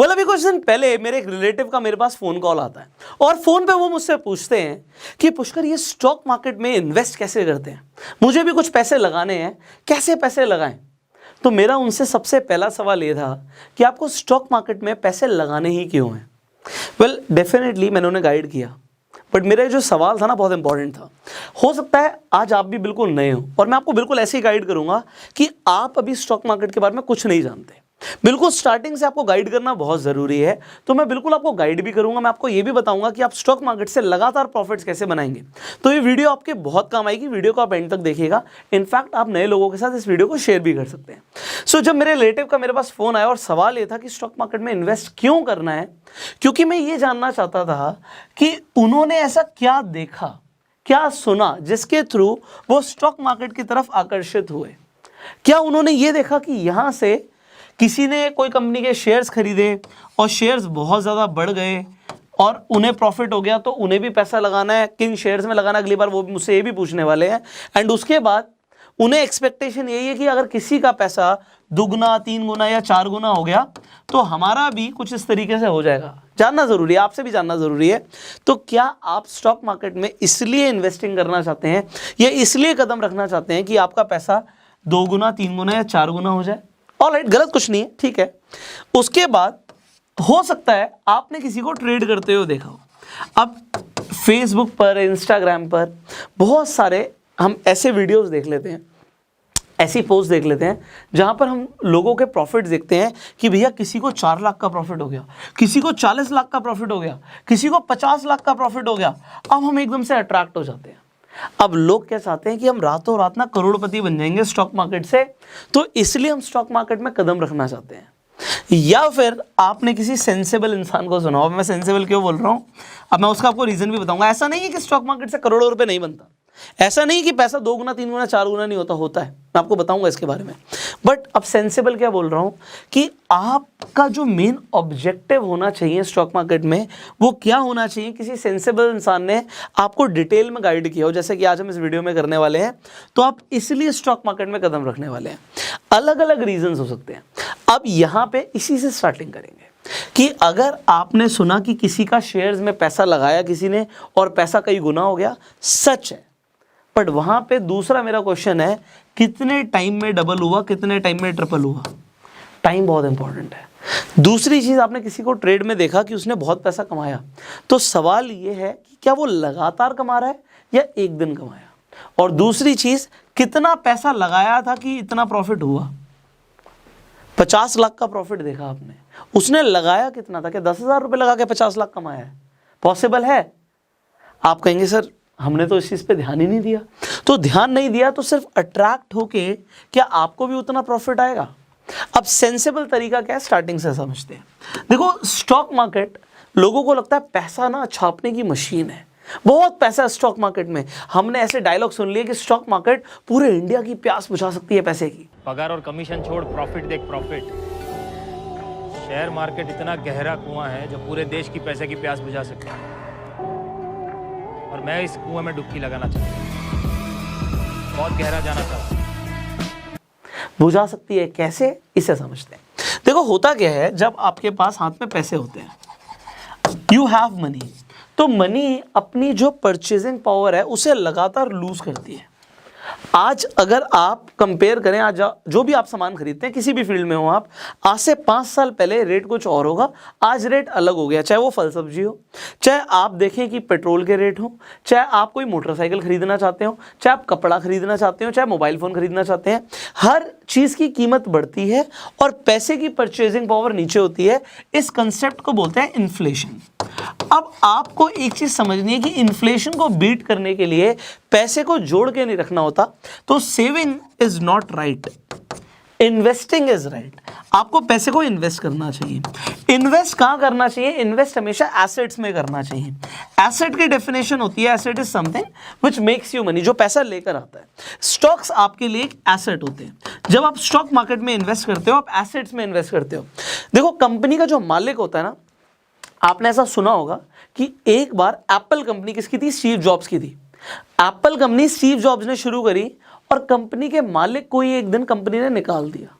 बोला अभी कुछ दिन पहले मेरे एक रिलेटिव का मेरे पास फोन कॉल आता है और फोन पे वो मुझसे पूछते हैं कि पुष्कर ये स्टॉक मार्केट में इन्वेस्ट कैसे करते हैं, मुझे भी कुछ पैसे लगाने हैं, कैसे पैसे लगाएं। तो मेरा उनसे सबसे पहला सवाल ये था कि आपको स्टॉक मार्केट में पैसे लगाने ही क्यों हैं। वेल डेफिनेटली मैंने उन्हें गाइड किया, बट मेरा जो सवाल था ना बहुत इंपॉर्टेंट था। हो सकता है आज आप भी बिल्कुल नए हो और मैं आपको बिल्कुल ऐसे ही गाइड करूंगा कि आप अभी स्टॉक मार्केट के बारे में कुछ नहीं जानते, बिल्कुल स्टार्टिंग से आपको गाइड करना बहुत ज़रूरी है। तो मैं बिल्कुल आपको गाइड भी करूंगा, मैं आपको ये भी बताऊंगा कि आप स्टॉक मार्केट से लगातार प्रॉफिट्स कैसे बनाएंगे। तो ये वीडियो आपके बहुत काम आएगी, वीडियो को आप एंड तक देखिएगा। इनफैक्ट आप नए लोगों के साथ इस वीडियो को शेयर भी कर सकते हैं। सो जब मेरे रिलेटिव का मेरे पास फ़ोन आया और सवाल ये था कि स्टॉक मार्केट में इन्वेस्ट क्यों करना है, क्योंकि मैं ये जानना चाहता था कि उन्होंने ऐसा क्या देखा, क्या सुना जिसके थ्रू वो स्टॉक मार्केट की तरफ आकर्षित हुए। क्या उन्होंने ये देखा कि यहाँ से किसी ने कोई कंपनी के शेयर्स खरीदे और शेयर्स बहुत ज़्यादा बढ़ गए और उन्हें प्रॉफिट हो गया, तो उन्हें भी पैसा लगाना है, किन शेयर्स में लगाना है, अगली बार वो मुझसे ये भी पूछने वाले हैं। एंड उसके बाद उन्हें एक्सपेक्टेशन यही है कि अगर किसी का पैसा दुगना, 3 गुना या 4 गुना हो गया तो हमारा भी कुछ इस तरीके से हो जाएगा। जानना ज़रूरी है, आपसे भी जानना ज़रूरी है। तो क्या आप स्टॉक मार्केट में इसलिए इन्वेस्टिंग करना चाहते हैं या इसलिए कदम रखना चाहते हैं कि आपका पैसा 2 गुना, 3 गुना या 4 गुना हो जाए? ऑलराइट, गलत कुछ नहीं है, ठीक है। उसके बाद हो सकता है आपने किसी को ट्रेड करते हुए देखा हो। अब फेसबुक पर, इंस्टाग्राम पर बहुत सारे हम ऐसे वीडियोस देख लेते हैं, ऐसी पोस्ट देख लेते हैं जहां पर हम लोगों के प्रॉफिट देखते हैं कि भैया किसी को 4 लाख का प्रॉफिट हो गया, किसी को 40 लाख का प्रॉफिट हो गया, किसी को 50 लाख का प्रॉफिट हो गया। अब हम एकदम से अट्रैक्ट हो जाते हैं। अब लोग क्या चाहते हैं कि हम रातों रात ना करोड़पति बन जाएंगे स्टॉक मार्केट से, तो इसलिए हम स्टॉक मार्केट में कदम रखना चाहते हैं। या फिर आपने किसी सेंसेबल इंसान को सुना हो। मैं सेंसेबल क्यों बोल रहा हूं, अब मैं उसका आपको रीजन भी बताऊंगा। ऐसा नहीं है कि स्टॉक मार्केट से करोड़ों रुपए नहीं बनता, ऐसा नहीं कि पैसा 2 गुना, 3 गुना, 4 गुना नहीं होता, होता है, मैं आपको बताऊंगा इसके बारे में। बट अब सेंसेबल क्या बोल रहा हूं कि आपका जो मेन ऑब्जेक्टिव होना चाहिए स्टॉक मार्केट में वो क्या होना चाहिए। किसी सेंसेबल इंसान ने आपको डिटेल में गाइड किया हो, जैसे कि आज हम इस वीडियो में करने वाले हैं, तो आप इसलिए स्टॉक मार्केट में कदम रखने वाले हैं। अलग अलग रीजंस हो सकते हैं। अब यहाँ पे इसी से स्टार्टिंग करेंगे कि अगर आपने सुना कि किसी का शेयर्स में पैसा लगाया किसी ने और पैसा कई गुना हो गया, सच है। बट वहां पे दूसरा मेरा क्वेश्चन है, कितने टाइम में डबल हुआ, कितने टाइम में ट्रिपल हुआ? टाइम बहुत इंपॉर्टेंट है। दूसरी चीज, आपने किसी को ट्रेड में देखा कि उसने बहुत पैसा कमाया, तो सवाल ये है कि क्या वो लगातार कमा रहा है या एक दिन कमाया। और दूसरी चीज, कितना पैसा लगाया था कि इतना प्रॉफिट हुआ। 50 लाख का प्रॉफिट देखा आपने, उसने लगाया कितना था? क्या 10,000 रुपये लगा के 50 लाख कमाया है? पॉसिबल है? आप कहेंगे सर हमने तो इस चीज़ पे ध्यान ही नहीं दिया। तो ध्यान नहीं दिया तो सिर्फ अट्रैक्ट होके क्या आपको भी उतना प्रॉफिट आएगा? अब सेंसेबल तरीका क्या है, स्टार्टिंग से समझते हैं। देखो, स्टॉक मार्केट, लोगों को लगता है पैसा ना छापने की मशीन है, बहुत पैसा है स्टॉक मार्केट में। हमने ऐसे डायलॉग सुन लिए कि स्टॉक मार्केट पूरे इंडिया की प्यास बुझा सकती है पैसे की। पगार और कमीशन छोड़, प्रॉफिट देख प्रॉफिट। शेयर मार्केट इतना गहरा कुआं है जो पूरे देश की पैसे की प्यास बुझा सकता है, और मैं इस कुएं में डुबकी लगाना चाहता हूं, बहुत गहरा जाना चाहता हूं। बुझा सकती है कैसे, इसे समझते हैं। देखो, होता क्या है, जब आपके पास हाथ में पैसे होते हैं, यू हैव मनी, तो मनी अपनी जो परचेजिंग पावर है उसे लगातार लूज करती है। आज अगर आप कंपेयर करें, आज जो भी आप सामान खरीदते हैं किसी भी फील्ड में हो आप, आज से 5 साल पहले रेट कुछ और होगा, आज रेट अलग हो गया। चाहे वो फल सब्जी हो, चाहे आप देखें कि पेट्रोल के रेट हो, चाहे आप कोई मोटरसाइकिल खरीदना चाहते हो, चाहे आप कपड़ा खरीदना चाहते हो, चाहे मोबाइल फ़ोन खरीदना चाहते हैं, हर चीज़ की कीमत बढ़ती है और पैसे की परचेजिंग पावर नीचे होती है। इस कंसेप्ट को बोलते हैं इन्फ्लेशन। अब आपको एक चीज समझनी है कि इन्फ्लेशन को बीट करने के लिए पैसे को जोड़ के नहीं रखना होता। तो saving is not right, investing is right. आपको पैसे को इन्वेस्ट करना चाहिए। इन्वेस्ट कहां करना चाहिए? इन्वेस्ट हमेशा एसेट्स में करना चाहिए। एसेट की डेफिनेशन होती है, asset is something which makes you money, जो पैसा लेकर आता है। स्टॉक्स आपके लिए एक एसेट होते हैं। जब आप स्टॉक मार्केट में इन्वेस्ट करते हो, आप एसेट्स में इन्वेस्ट करते हो। देखो, कंपनी का जो मालिक होता है ना, आपने ऐसा सुना होगा कि एक बार एप्पल कंपनी किसकी थी? स्टीव जॉब्स की थी। एप्पल कंपनी स्टीव जॉब्स ने शुरू करी और कंपनी के मालिक को ही एक दिन कंपनी ने निकाल दिया।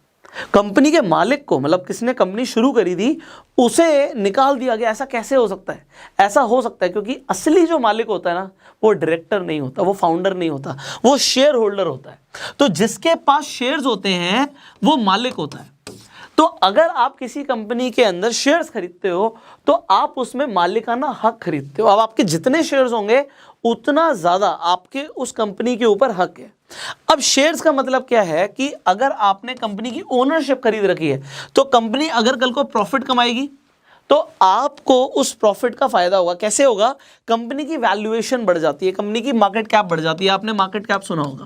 कंपनी के मालिक को, मतलब किसने कंपनी शुरू करी थी, उसे निकाल दिया गया। ऐसा कैसे हो सकता है? ऐसा हो सकता है क्योंकि असली जो मालिक होता है ना, वो डायरेक्टर नहीं होता, वो फाउंडर नहीं होता, वो शेयर होल्डर होता है। तो जिसके पास शेयर्स होते हैं वो मालिक होता है। तो अगर आप किसी कंपनी के अंदर शेयर्स खरीदते हो तो आप उसमें मालिकाना हक खरीदते हो। अब आपके जितने शेयर्स होंगे उतना ज्यादा आपके उस कंपनी के ऊपर हक है। अब शेयर्स का मतलब क्या है कि अगर आपने कंपनी की ओनरशिप खरीद रखी है तो कंपनी अगर कल को प्रॉफिट कमाएगी तो आपको उस प्रॉफिट का फायदा होगा। कैसे होगा? कंपनी की वैल्यूएशन बढ़ जाती है, कंपनी की मार्केट कैप बढ़ जाती है। आपने मार्केट कैप सुना होगा।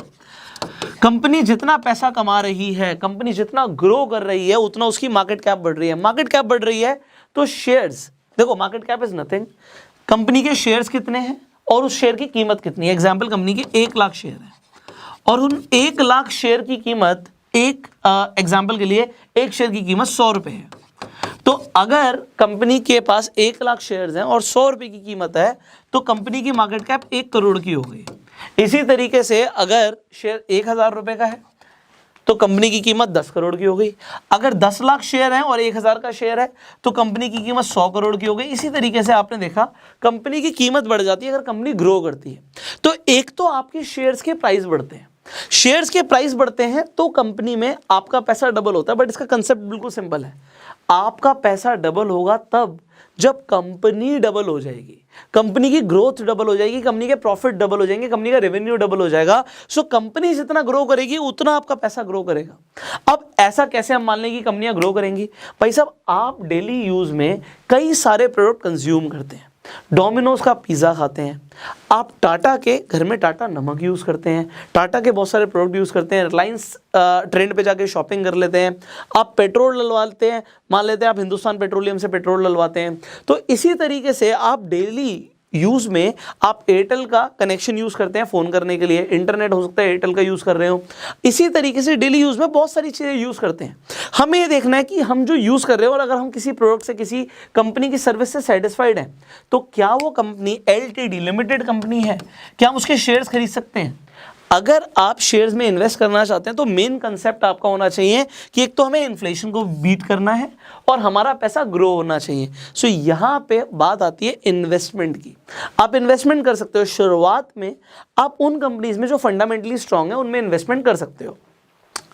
कंपनी जितना पैसा कमा रही है, कंपनी जितना ग्रो कर रही है, उतना उसकी मार्केट कैप बढ़ रही है। मार्केट कैप बढ़ रही है तो शेयर्स, देखो market cap is nothing, company के शेयर्स कितने हैं और उस शेयर की कीमत कितनी है। एग्जांपल, कंपनी के 1 लाख शेयर है और उन 1 लाख शेयर की कीमत, एक एग्जांपल के लिए, एक शेयर की कीमत 100 रुपए है। तो अगर कंपनी के पास 1 लाख शेयर्स हैं और 100 रुपए की कीमत है तो कंपनी की मार्केट कैप 1 करोड़ की हो गई। इसी तरीके से अगर शेयर 1000 रुपए का है तो कंपनी की कीमत 10 करोड़ की हो गई। अगर 10 लाख शेयर हैं और 1000 का शेयर है तो कंपनी की कीमत 100 करोड़ की हो गई। इसी तरीके से आपने देखा कंपनी की कीमत बढ़ जाती है अगर कंपनी ग्रो करती है। तो एक तो आपके शेयर्स के प्राइस बढ़ते हैं, शेयर्स के प्राइस बढ़ते हैं तो कंपनी में आपका पैसा डबल होता है। बट इसका कंसेप्ट बिल्कुल सिंपल है, आपका पैसा डबल होगा तब जब कंपनी डबल हो जाएगी, कंपनी की ग्रोथ डबल हो जाएगी, कंपनी के प्रॉफिट डबल हो जाएंगे, कंपनी का रेवेन्यू डबल हो जाएगा। सो कंपनी जितना ग्रो करेगी उतना आपका पैसा ग्रो करेगा। अब ऐसा कैसे हम मान लें कि कंपनियां ग्रो करेंगी? भाई साहब, आप डेली यूज में कई सारे प्रोडक्ट कंज्यूम करते हैं। डोमिनोज का पिज़्ज़ा खाते हैं आप, टाटा के घर में टाटा नमक यूज़ करते हैं, टाटा के बहुत सारे प्रोडक्ट यूज़ करते हैं, रिलायंस ट्रेंड पे जाके शॉपिंग कर लेते हैं, आप पेट्रोल डलवाते हैं, मान लेते हैं आप हिंदुस्तान पेट्रोलियम से पेट्रोल डलवाते हैं। तो इसी तरीके से आप डेली यूज़ में आप एयरटेल का कनेक्शन यूज़ करते हैं फ़ोन करने के लिए, इंटरनेट हो सकता है एयरटेल का यूज़ कर रहे हो। इसी तरीके से डेली यूज़ में बहुत सारी चीज़ें यूज़ करते हैं। हमें ये देखना है कि हम जो यूज़ कर रहे हो और अगर हम किसी प्रोडक्ट से, किसी कंपनी की सर्विस से सेटिस्फाइड हैं तो क्या वो कंपनी LTD लिमिटेड कंपनी है, क्या हम उसके शेयर्स खरीद सकते हैं? अगर आप शेयर्स में इन्वेस्ट करना चाहते हैं तो मेन कंसेप्ट आपका होना चाहिए कि एक तो हमें इन्फ्लेशन को बीट करना है और हमारा पैसा ग्रो होना चाहिए। सो यहाँ पे बात आती है इन्वेस्टमेंट की। आप इन्वेस्टमेंट कर सकते हो शुरुआत में, आप उन कंपनीज में जो फंडामेंटली स्ट्रांग है उनमें इन्वेस्टमेंट कर सकते हो।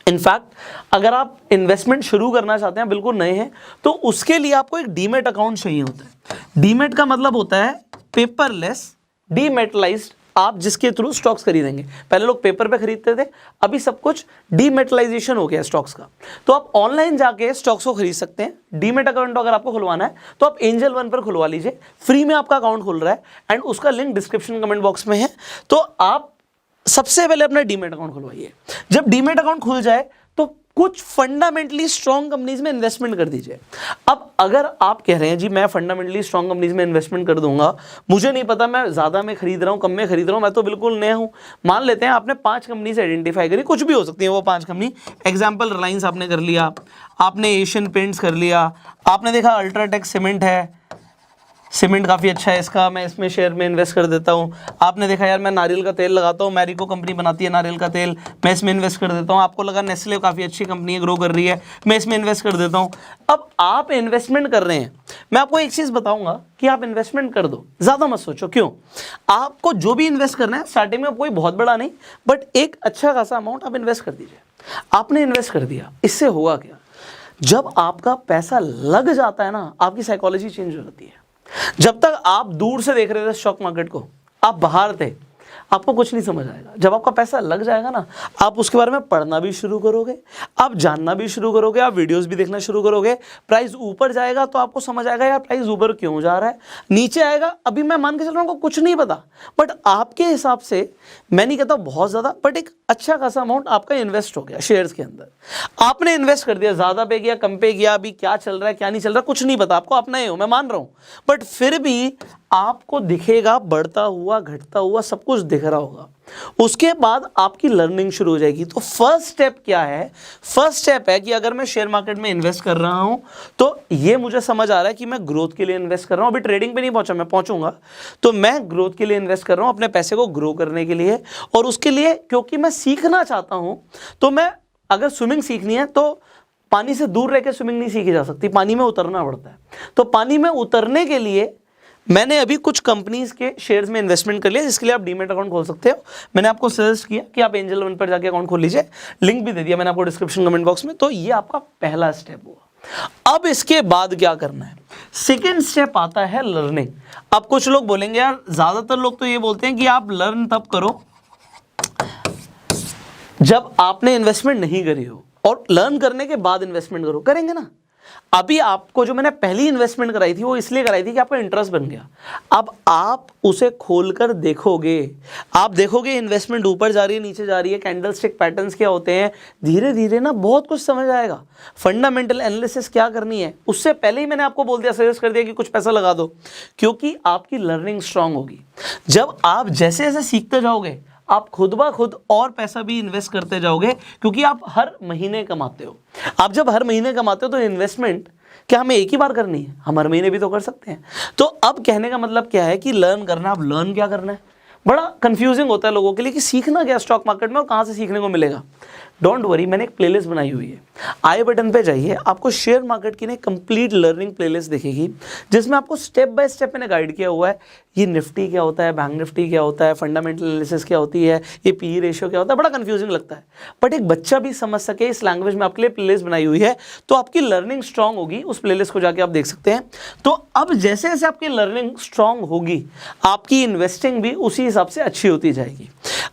इनफैक्ट अगर आप इन्वेस्टमेंट शुरू करना चाहते हैं, बिल्कुल नए हैं, तो उसके लिए आपको एक डीमेट अकाउंट चाहिए होता है। डीमेट का मतलब होता है पेपरलेस डीमेटलाइज्ड, आप जिसके थ्रू स्टॉक्स खरीदेंगे। पहले लोग पेपर पे खरीदते थे, अभी सब कुछ डीमेटलाइजेशन हो गया स्टॉक्स का। तो आप ऑनलाइन जाके स्टॉक्स को खरीद सकते हैं। डीमेट अकाउंट अगर आपको खुलवाना है तो आप एंजल वन पर खुलवा लीजिए, फ्री में आपका अकाउंट खुल रहा है एंड उसका लिंक डिस्क्रिप्शन कमेंट बॉक्स में है। तो आप सबसे पहले अपना डीमेट अकाउंट खुलवाइए। जब डीमेट अकाउंट खुल जाए तो कुछ फंडामेंटली स्ट्रॉन्ग कंपनीज में इन्वेस्टमेंट कर दीजिए। अब अगर आप कह रहे हैं जी मैं फंडामेंटली स्ट्रॉन्ग कंपनीज में इन्वेस्टमेंट कर दूंगा, मुझे नहीं पता मैं ज़्यादा में खरीद रहा हूँ कम में खरीद रहा हूँ, मैं तो बिल्कुल नया हूँ। मान लेते हैं आपने 5 कंपनी से आइडेंटिफाई करी, कुछ भी हो सकती है वो 5 कंपनी। एग्जाम्पल रिलायंस आपने कर लिया, आपने एशियन पेंट्स कर लिया, आपने देखा अल्ट्राटेक सीमेंट है, सीमेंट काफ़ी अच्छा है इसका, मैं इसमें शेयर में इन्वेस्ट कर देता हूँ। आपने देखा यार मैं नारियल का तेल लगाता हूँ, मैरिको कंपनी बनाती है नारियल का तेल, मैं इसमें इन्वेस्ट कर देता हूँ। आपको लगा नेस्ले काफ़ी अच्छी कंपनी है, ग्रो कर रही है, मैं इसमें इन्वेस्ट कर देता हूँ। अब आप इन्वेस्टमेंट कर रहे हैं, मैं आपको एक चीज़ बताऊँगा कि आप इन्वेस्टमेंट कर दो, ज़्यादा मत सोचो। क्यों? आपको जो भी इन्वेस्ट करना है स्टार्टिंग में कोई बहुत बड़ा नहीं, बट एक अच्छा खासा अमाउंट आप इन्वेस्ट कर दीजिए। आपने इन्वेस्ट कर दिया, इससे होगा क्या? जब आपका पैसा लग जाता है ना, आपकी साइकोलॉजी चेंज हो जाती है। जब तक आप दूर से देख रहे थे स्टॉक मार्केट को, आप बाहर थे, आपको कुछ नहीं समझ आएगा। जब आपका पैसा लग जाएगा ना, आप उसके बारे में पढ़ना भी शुरू करोगे, आप जानना भी शुरू करोगे, आप वीडियोस भी देखना शुरू करोगे। प्राइस ऊपर जाएगा तो आपको समझ आएगा यार प्राइस ऊपर क्यों जा रहा है, नीचे आएगा अभी मैं मान के चल रहा हूँ कुछ नहीं पता, बट आपके हिसाब से, मैं नहीं कहता बहुत ज़्यादा, बट एक अच्छा खासा अमाउंट आपका इन्वेस्ट हो गया शेयर्स के अंदर। आपने इन्वेस्ट कर दिया, ज़्यादा पे गया कम पे गया, अभी क्या चल रहा है क्या नहीं चल रहा कुछ नहीं पता, आपको अपना ही हो, मैं मान रहा हूँ, बट फिर भी आपको दिखेगा बढ़ता हुआ घटता हुआ सब कुछ दिख रहा होगा। उसके बाद आपकी लर्निंग शुरू हो जाएगी। तो फर्स्ट स्टेप क्या है? फर्स्ट स्टेप है कि अगर मैं शेयर मार्केट में इन्वेस्ट कर रहा हूं तो ये मुझे समझ आ रहा है कि मैं ग्रोथ के लिए इन्वेस्ट कर रहा हूं। अभी ट्रेडिंग पे नहीं पहुंचा, मैं पहुंचूंगा। तो मैं ग्रोथ के लिए इन्वेस्ट कर रहा हूं, अपने पैसे को ग्रो करने के लिए, और उसके लिए क्योंकि मैं सीखना चाहता हूं। तो मैं अगर स्विमिंग सीखनी है तो पानी से दूर रह के स्विमिंग नहीं सीखी जा सकती, पानी में उतरना पड़ता है। तो पानी में उतरने के लिए मैंने अभी कुछ कंपनीज के शेयर्स में इन्वेस्टमेंट कर लिया, जिसके लिए आप डीमेट अकाउंट खोल सकते हो। मैंने आपको सजेस्ट किया कि आप एंजल वन पर जाके अकाउंट खोल लीजिए, लिंक भी दे दिया मैंने आपको डिस्क्रिप्शन कमेंट बॉक्स में। तो ये आपका पहला स्टेप हुआ। अब इसके बाद क्या करना है? सेकेंड स्टेप आता है लर्निंग। अब कुछ लोग बोलेंगे यार, ज्यादातर लोग तो ये बोलते हैं कि आप लर्न तब करो जब आपने इन्वेस्टमेंट नहीं करी हो, और लर्न करने के बाद इन्वेस्टमेंट करो। करेंगे ना? अभी आपको जो मैंने पहली इन्वेस्टमेंट कराई थी वो इसलिए कराई थी कि आपका इंटरेस्ट बन गया। अब आप उसे खोलकर देखोगे, आप देखोगे इन्वेस्टमेंट ऊपर जा रही है, नीचे जा रही है, कैंडलस्टिक पैटर्न्स क्या होते हैं, धीरे धीरे ना बहुत कुछ समझ आएगा। फंडामेंटल एनालिसिस क्या करनी है उससे पहले ही मैंने आपको बोल दिया, सजेस्ट कर दिया कि कुछ पैसा लगा दो, क्योंकि आपकी लर्निंग स्ट्रांग होगी। जब आप जैसे जैसे सीखते जाओगे आप खुद ब खुद और पैसा भी इन्वेस्ट करते जाओगे, क्योंकि आप हर महीने कमाते हो। आप जब हर महीने कमाते हो तो इन्वेस्टमेंट क्या हमें एक ही बार करनी है? हम हर महीने भी तो कर सकते हैं। तो अब कहने का मतलब क्या है कि लर्न करना। अब लर्न क्या करना है? बड़ा कंफ्यूजिंग होता है लोगों के लिए कि सीखना क्या स्टॉक मार्केट में और कहाँ से सीखने को मिलेगा। डोंट वरी, मैंने एक प्लेलिस्ट बनाई हुई है, आई बटन पे जाइए, आपको शेयर मार्केट की कंप्लीट लर्निंग प्लेलिस्ट दिखेगी, जिसमें आपको स्टेप बाय स्टेप मैंने गाइड किया हुआ है। ये निफ्टी क्या होता है, बैंक निफ्टी क्या होता है, फंडामेंटल एनालिसिस क्या होती है, ये पी रेशियो क्या होता है। बड़ा कंफ्यूजिंग लगता है, बट एक बच्चा भी समझ सके इस लैंग्वेज में आपके लिए प्लेलिस्ट बनाई हुई है, तो आपकी लर्निंग स्ट्रांग होगी। उस प्लेलिस्ट को जाके आप देख सकते हैं। तो अब जैसे जैसे आपकी लर्निंग स्ट्रांग होगी, आपकी इन्वेस्टिंग भी उसी हिसाब से अच्छी होती जाएगी।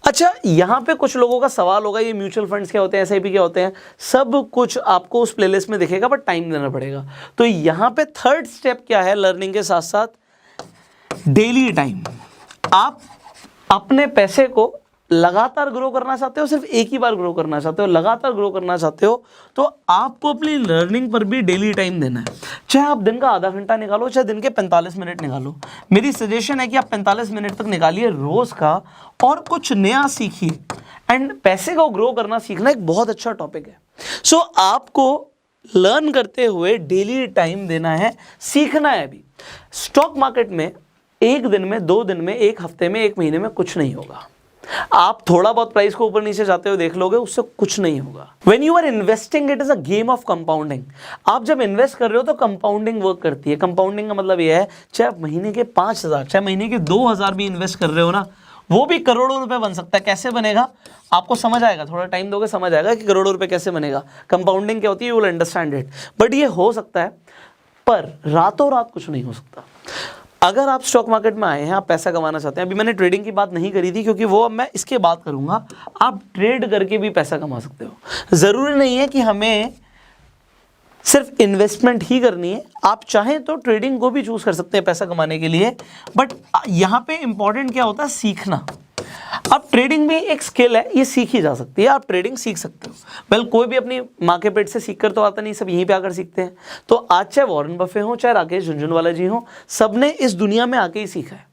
अच्छा, यहाँ पे कुछ लोगों का सवाल होगा, ये म्यूचुअल फंड्स क्या होते हैं, एसआईपी क्या होते हैं, सब कुछ आपको उस प्लेलिस्ट में दिखेगा, बट टाइम देना पड़ेगा। तो यहाँ पे थर्ड स्टेप क्या है लर्निंग के साथ साथ? Daily time. आप अपने पैसे को लगातार ग्रो करना चाहते हो, सिर्फ एक ही बार ग्रो करना चाहते हो, लगातार ग्रो करना चाहते हो, तो आपको अपनी लर्निंग पर भी डेली टाइम देना है। चाहे आप दिन का आधा घंटा निकालो, चाहे दिन के 45 मिनट निकालो। मेरी सजेशन है कि आप 45 मिनट तक निकालिए रोज का, और कुछ नया सीखिए। एंड पैसे को ग्रो करना सीखना एक बहुत अच्छा टॉपिक है। सो आपको लर्न करते हुए डेली टाइम देना है, सीखना है। अभी स्टॉक मार्केट में एक दिन में, 2 दिन में, एक हफ्ते में, एक महीने में कुछ नहीं होगा। आप थोड़ा बहुत प्राइस को ऊपर नीचे जाते हुए देख लोगे, उससे कुछ नहीं होगा। When you are investing, it is a game of compounding। आप जब इन्वेस्ट कर रहे हो तो कंपाउंडिंग वर्क करती है। कंपाउंडिंग का मतलब यह है, चाहे आप महीने के 5,000, चाहे महीने के 2,000 भी इन्वेस्ट कर रहे हो ना, वो भी करोड़ों रुपए बन सकता है। कैसे बनेगा आपको समझ आएगा, थोड़ा टाइम दोगे समझ आएगा कि करोड़ों रुपए कैसे बनेगा। कंपाउंडिंग क्या होती है, you will understand it. But ये हो सकता है, पर रातों रात कुछ नहीं हो सकता। अगर आप स्टॉक मार्केट में आए हैं, आप पैसा कमाना चाहते हैं, अभी मैंने ट्रेडिंग की बात नहीं करी थी क्योंकि वो अब मैं इसके बाद करूंगा। आप ट्रेड करके भी पैसा कमा सकते हो। जरूरी नहीं है कि हमें सिर्फ इन्वेस्टमेंट ही करनी है, आप चाहें तो ट्रेडिंग को भी चूज कर सकते हैं पैसा कमाने के लिए। बट यहाँ पे इंपॉर्टेंट क्या होता है, सीखना। अब ट्रेडिंग भी एक स्किल है, ये सीखी जा सकती है, आप ट्रेडिंग सीख सकते हो। वेल, कोई भी अपनी माँ के पेट से सीख कर तो आता नहीं, सब यहीं पे आकर सीखते हैं। तो आज चाहे वॉरेन बफे हो, चाहे राकेश झुनझुनवाला जी हो, सबने इस दुनिया में आके ही सीखा है।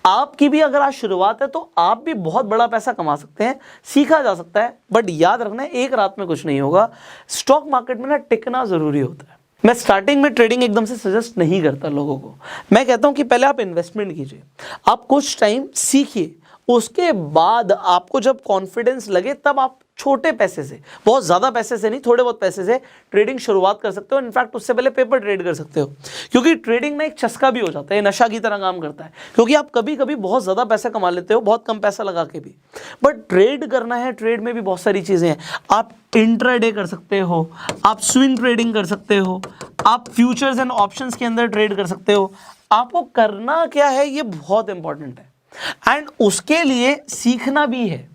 आपकी भी अगर आज शुरुआत है तो आप भी बहुत बड़ा पैसा कमा सकते हैं, सीखा जा सकता है। बट याद रखना है, एक रात में कुछ नहीं होगा। स्टॉक मार्केट में ना टिकना जरूरी होता है। मैं स्टार्टिंग में ट्रेडिंग एकदम से सजेस्ट नहीं करता लोगों को। मैं कहता हूं कि पहले आप इन्वेस्टमेंट कीजिए, आप कुछ टाइम सीखिए, उसके बाद आपको जब कॉन्फिडेंस लगे तब आप छोटे पैसे से, बहुत ज़्यादा पैसे से नहीं, थोड़े बहुत पैसे से ट्रेडिंग शुरुआत कर सकते हो। इनफैक्ट उससे पहले पेपर ट्रेड कर सकते हो, क्योंकि ट्रेडिंग में एक चस्का भी हो जाता है, नशा की तरह काम करता है। क्योंकि आप कभी कभी बहुत ज़्यादा पैसा कमा लेते हो, बहुत कम पैसा लगा के भी। बट ट्रेड करना है, ट्रेड में भी बहुत सारी चीज़ें हैं। आप इंट्राडे कर सकते हो, आप स्विंग ट्रेडिंग कर सकते हो, आप फ्यूचर्स एंड ऑप्शंस के अंदर ट्रेड कर सकते हो। आपको करना क्या है, ये बहुत इंपॉर्टेंट है। एंड उसके लिए सीखना भी है।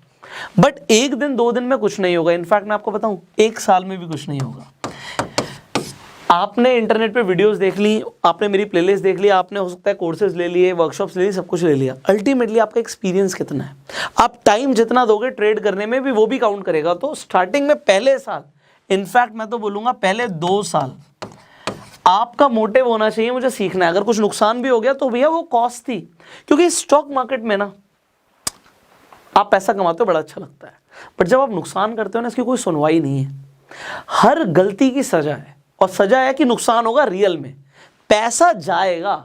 बट एक दिन 2 दिन में कुछ नहीं होगा। इनफैक्ट मैं आपको बताऊं, 1 साल में भी कुछ नहीं होगा। आपने इंटरनेट पे वीडियोस देख ली, आपने मेरी प्लेलिस्ट देख ली, आपने हो सकता है कोर्सेज ले लिए, वर्कशॉप्स ले लिए, सब कुछ ले लिया। अल्टीमेटली आपका एक्सपीरियंस कितना है, आप टाइम जितना दोगे ट्रेड करने में भी, वो भी काउंट करेगा। तो स्टार्टिंग में पहले साल, इनफैक्ट मैं तो बोलूंगा पहले 2 साल आपका मोटिव होना चाहिए, मुझे सीखना है। अगर कुछ नुकसान भी हो गया तो भैया वो कॉस्ट थी, क्योंकि स्टॉक मार्केट में ना आप पैसा कमाते हो, बड़ा अच्छा लगता है। बट जब आप नुकसान करते हो ना, इसकी कोई सुनवाई नहीं है। हर गलती की सजा है, और सजा है कि नुकसान होगा रियल में, पैसा जाएगा।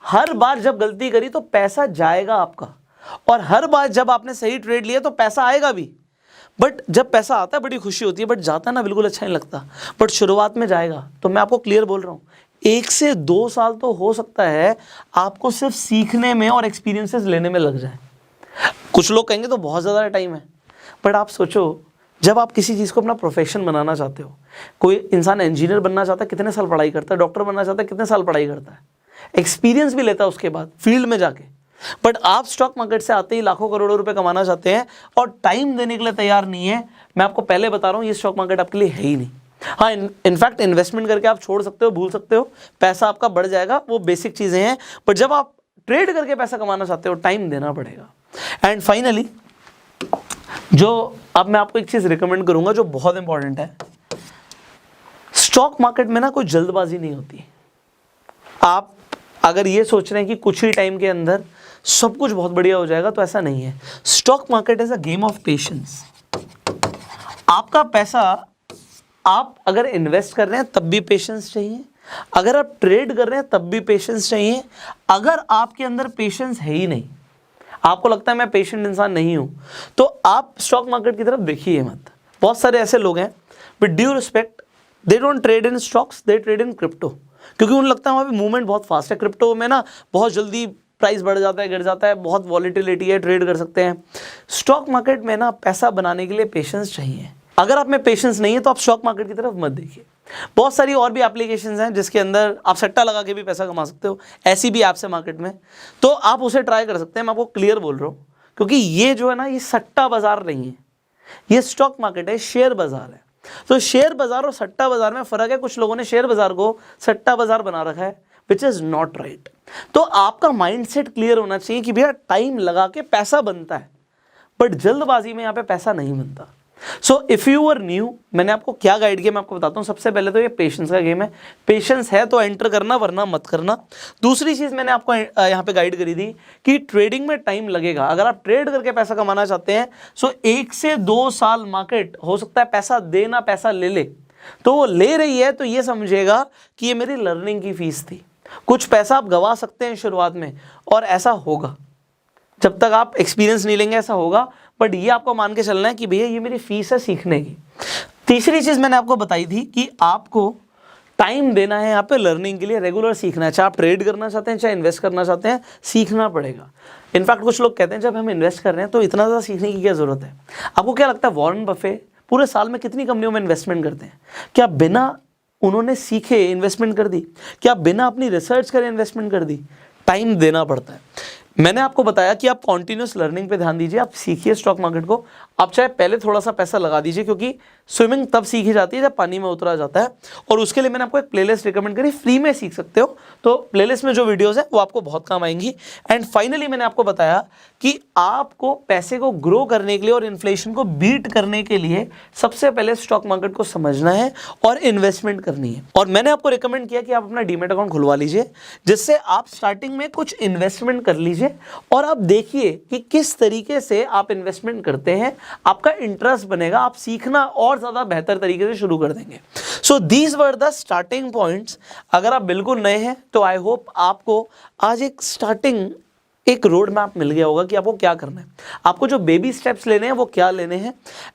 हर बार जब गलती करी तो पैसा जाएगा आपका, और हर बार जब आपने सही ट्रेड लिया तो पैसा आएगा भी। बट जब पैसा आता है बड़ी खुशी होती है, बट जाता है ना बिल्कुल अच्छा नहीं लगता। बट शुरुआत में जाएगा तो मैं आपको क्लियर बोल रहा हूँ 1 से 2 साल तो हो सकता है आपको सिर्फ सीखने में और एक्सपीरियंसेस लेने में लग जाए। कुछ लोग कहेंगे तो बहुत ज़्यादा टाइम है, बट आप सोचो जब आप किसी चीज़ को अपना प्रोफेशन बनाना चाहते हो, कोई इंसान इंजीनियर बनना चाहता है कितने साल पढ़ाई करता है, डॉक्टर बनना चाहता है कितने साल पढ़ाई करता है, एक्सपीरियंस भी लेता है उसके बाद फील्ड में जाके। बट आप स्टॉक मार्केट से आते ही लाखों करोड़ों रुपए कमाना चाहते हैं और टाइम देने के लिए तैयार नहीं है। मैं आपको पहले बता रहा हूँ ये स्टॉक मार्केट आपके लिए है ही नहीं। हाँ, इनफैक्ट इन्वेस्टमेंट करके आप छोड़ सकते हो, भूल सकते हो, पैसा आपका बढ़ जाएगा, वो बेसिक चीज़ें हैं। बट जब आप ट्रेड करके पैसा कमाना चाहते हो टाइम देना पड़ेगा। एंड फाइनली जो अब मैं आपको एक चीज़ रिकमेंड करूंगा जो बहुत इंपॉर्टेंट है, स्टॉक मार्केट में ना कोई जल्दबाजी नहीं होती। आप अगर ये सोच रहे हैं कि कुछ ही टाइम के अंदर सब कुछ बहुत बढ़िया हो जाएगा तो ऐसा नहीं है। Stock market is a game of patience. आपका पैसा आप अगर इन्वेस्ट कर रहे हैं तब भी पेशेंस चाहिए, अगर आप ट्रेड कर रहे हैं तब भी पेशेंस चाहिए। अगर आपके अंदर पेशेंस है ही नहीं, आपको लगता है मैं पेशेंट इंसान नहीं हूं, तो आप स्टॉक मार्केट की तरफ देखिए मत। बहुत सारे ऐसे लोग हैं with due respect, they don't trade in stocks, they trade in crypto, क्योंकि उन्हें लगता है वहाँ पे मूवमेंट बहुत फास्ट है। क्रिप्टो में ना बहुत जल्दी प्राइस बढ़ जाता है, गिर जाता है, बहुत वॉलीटिलिटी है, ट्रेड कर सकते हैं। स्टॉक मार्केट में ना पैसा बनाने के लिए पेशेंस चाहिए। अगर आप में पेशेंस नहीं है तो आप स्टॉक मार्केट की तरफ मत देखिए। बहुत सारी और भी एप्लीकेशंस हैं जिसके अंदर आप सट्टा लगा के भी पैसा कमा सकते हो, ऐसी भी ऐप्स है मार्केट में, तो आप उसे ट्राई कर सकते हैं। मैं आपको क्लियर बोल रहा हूँ, क्योंकि ये जो है ना ये सट्टा बाजार नहीं है, ये स्टॉक मार्केट है, शेयर बाजार है। तो शेयर बाजार और सट्टा बाजार में फर्क है। कुछ लोगों ने शेयर बाजार को सट्टा बाजार बना रखा है, विच इज नॉट राइट। तो आपका माइंडसेट क्लियर होना चाहिए कि भैया टाइम लगा के पैसा बनता है, बट जल्दबाजी में यहाँ पे पैसा नहीं बनता। So if you are new, मैंने आपको क्या गाइड किया मैं आपको बताता हूँ। सबसे पहले तो ये पेशेंस का गेम है, पेशेंस है तो एंटर करना, वरना मत करना। दूसरी चीज़ मैंने आपको यहाँ पे गाइड करी थी कि ट्रेडिंग में टाइम लगेगा। अगर आप ट्रेड करके पैसा कमाना चाहते हैं सो 1 से 2 साल मार्केट हो सकता है पैसा देना, पैसा ले, तो वो ले रही है तो ये समझेगा कि ये मेरी लर्निंग की फीस थी। कुछ पैसा आप गंवा सकते हैं शुरुआत में, और ऐसा होगा जब तक आप एक्सपीरियंस नहीं लेंगे, ऐसा होगा। बट ये आपको मान के चलना है कि भैया ये मेरी फीस है सीखने की। तीसरी चीज़ मैंने आपको बताई थी कि आपको टाइम देना है यहाँ पे लर्निंग के लिए, रेगुलर सीखना है। चाहे आप ट्रेड करना चाहते हैं, चाहे इन्वेस्ट करना चाहते हैं, सीखना पड़ेगा। इनफैक्ट कुछ लोग कहते हैं जब हम इन्वेस्ट कर रहे हैं तो इतना ज़्यादा सीखने की क्या ज़रूरत है। आपको क्या लगता है वॉरेन बफे पूरे साल में कितनी कंपनियों में इन्वेस्टमेंट करते हैं? क्या बिना उन्होंने सीखे इन्वेस्टमेंट कर दी? क्या बिना अपनी रिसर्च करे इन्वेस्टमेंट कर दी? टाइम देना पड़ता है। मैंने आपको बताया कि आप कॉन्टिन्यूस लर्निंग पे ध्यान दीजिए, आप सीखिए स्टॉक मार्केट को। आप चाहे पहले थोड़ा सा पैसा लगा दीजिए, क्योंकि स्विमिंग तब सीखी जाती है जब पानी में उतरा जाता है। और उसके लिए मैंने आपको एक प्लेलिस्ट रिकमेंड करी, फ्री में सीख सकते हो। तो प्लेलिस्ट में जो वीडियोस हैं वो आपको बहुत काम आएंगी। एंड फाइनली मैंने आपको बताया कि आपको पैसे को ग्रो करने के लिए और इन्फ्लेशन को बीट करने के लिए सबसे पहले स्टॉक मार्केट को समझना है और इन्वेस्टमेंट करनी है। और मैंने आपको रिकमेंड किया कि आप अपना डीमैट अकाउंट खुलवा लीजिए, जिससे आप स्टार्टिंग में कुछ इन्वेस्टमेंट कर लीजिए और आप देखिए कि किस तरीके से आप इन्वेस्टमेंट करते हैं। आपका इंटरेस्ट बनेगा, आप सीखना और ज़्यादा बेहतर तरीके से शुरू कर देंगे। So these were the starting points. अगर आप बिल्कुल नए हैं तो आई होप आपको आज एक रोड मैप मिल गया होगा कि आपको क्या करना है, आपको जो बेबी स्टेप्स लेने हैं वो क्या लेने हैं।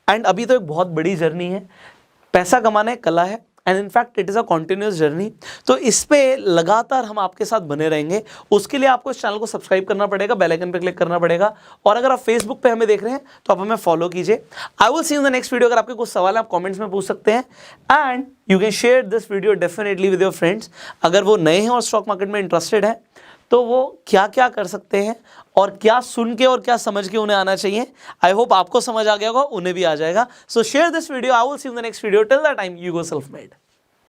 एंड अभी तो एक बहुत बड़ी जर्नी है, पैसा कमाना एक कला है, and in fact it is a continuous journey. तो इस पे लगातार हम आपके साथ बने रहेंगे। उसके लिए आपको इस चैनल को सब्सक्राइब करना पड़ेगा, बेल आइकन पे क्लिक करना पड़ेगा। और अगर आप फेसबुक पे हमें देख रहे हैं तो आप हमें फॉलो कीजिए। I will see you in the next video. अगर आपके कुछ सवाल है आप कमेंट्स में पूछ सकते हैं, and you can share this video definitely with your friends. अगर वो नए हैं और स्टॉक मार्केट में इंटरेस्टेड है तो वो क्या क्या कर सकते हैं और क्या सुन के और क्या समझ के उन्हें आना चाहिए। आई होप आपको समझ आ गया होगा, उन्हें भी आ जाएगा। सो share this video. I will see you in the next video. Till that time you go self made.